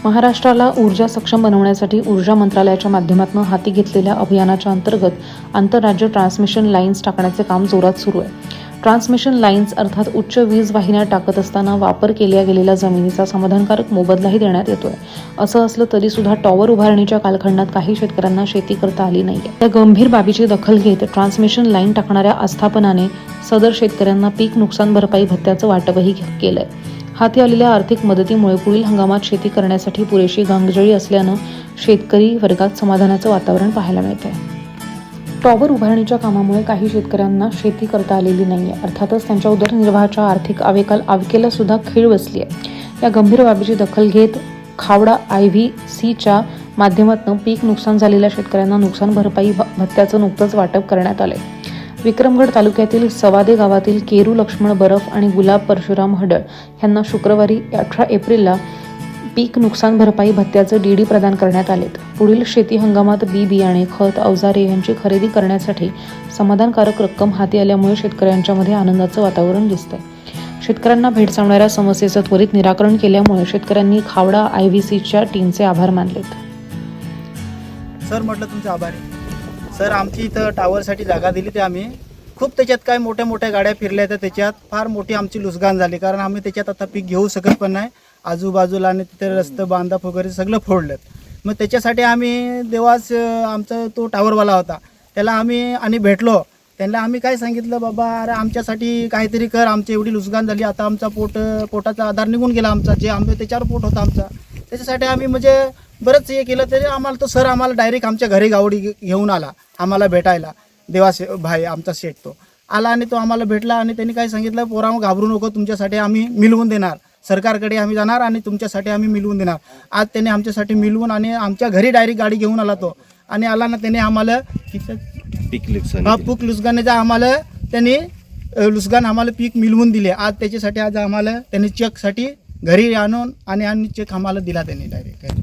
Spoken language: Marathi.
महाराष्ट्राला ऊर्जा सक्षम बनवण्यासाठी ऊर्जा मंत्रालयाच्या माध्यमातून हाती घेतलेल्या अभियानाच्या अंतर्गत आंतरराज्य ट्रान्समिशन लाईन्स टाकण्याचे काम जोरात सुरू आहे. ट्रान्समिशन लाईन्स अर्थात उच्च वीज वाहिन्या टाकत असताना वापर केल्या गेलेल्या जमिनीचा समाधानकारक मोबदलाही देण्यात येतोय. असं असलं तरी सुद्धा टॉवर उभारणीच्या कालखंडात काही शेतकऱ्यांना शेती करता आली नाहीये. या गंभीर बाबीची दखल घेत ट्रान्समिशन लाईन टाकणाऱ्या आस्थापनाने सदर शेतकऱ्यांना पीक नुकसान भरपाई भत्त्याचं वाटपही केलंय. हाती आलेल्या आर्थिक मदतीमुळे पुढील हंगामात शेती करण्यासाठी पुरेशी गांगजळी असल्यानं शेतकरी वर्गात समाधानाचं वातावरण पाहायला मिळतंय. टॉवर उभारणीच्या कामामुळे काही शेतकऱ्यांना शेती करता आलेली नाहीये. अर्थातच त्यांच्या उदरनिर्वाहाच्या आर्थिक आवेकाला सुद्धा खीळ बसली आहे. या गंभीर बाबीची दखल घेत खावडा IVCच्या माध्यमातून पीक नुकसान झालेल्या शेतकऱ्यांना नुकसान भरपाई भत्त्याचं नुकतंच वाटप करण्यात आलंय. विक्रमगड तालुक्यातील सवादे गावातील केरू लक्ष्मण बरफ आणि गुलाब परशुराम हडळ यांना शुक्रवारी 18 एप्रिलला पीक नुकसान भरपाई भत्त्याचं DD प्रदान करण्यात आलेत. पुढील शेती हंगामात बियाणे, खत, अवजारे यांची खरेदी करण्यासाठी समाधानकारक रक्कम हाती आल्यामुळे शेतकऱ्यांच्यामध्ये आनंदाचं वातावरण दिसतंय. शेतकऱ्यांना भेडसावणाऱ्या समस्येचं त्वरित निराकरण केल्यामुळे शेतकऱ्यांनी खावडा IVCच्या टीमचे आभार मानलेत. सर म्हटलं तुमचे आभार आहे. सर आमची इथं टावरसाठी जागा दिली ते आम्ही खूप त्याच्यात काय मोठ्या मोठ्या गाड्या फिरल्या तर त्याच्यात फार मोठी आमची लुसगान झाली. कारण आम्ही त्याच्यात आता पीक घेऊ शकत पण नाही. आजूबाजूला आणि तिथे रस्ते बांधप वगैरे सगळं फोडलं. मग त्याच्यासाठी आम्ही देवास आमचा तो टावरवाला होता त्याला आम्ही आणि भेटलो. त्यांना आम्ही काय सांगितलं, बाबा अरे आमच्यासाठी काहीतरी कर, आमची एवढी लुसगान झाली, आता आमचा पोटाचा आधार निघून गेला आमचा, जे आम्ही त्याच्यावर पोट होता आमचा. त्याच्यासाठी आम्ही म्हणजे बरंच हे केलं. तरी आम्हाला तो सर आम्हाला डायरेक्ट आमच्या घरी गावडी घेऊन आला आम्हाला भेटायला. देवास भाई आमचा शेठ तो आला आणि तो आम्हाला भेटला आणि त्यांनी काय सांगितलं, पोरांनो घाबरू नको, तुमच्यासाठी आम्ही मिळवून देणार, सरकारकडे आम्ही जाणार आणि तुमच्यासाठी आम्ही मिळवून देणार. आज त्याने आमच्यासाठी मिळवून आणि आमच्या घरी डायरेक्ट गाडी घेऊन आला तो आणि आला ना त्याने आम्हाला पीक लुसगानेचा आम्हाला त्यांनी लुसगान आम्हाला पीक मिळवून दिले. आज त्याच्यासाठी आज आम्हाला त्यांनी चेकसाठी घरी आणून आणि चेक आम्हाला दिला त्यांनी डायरेक्ट.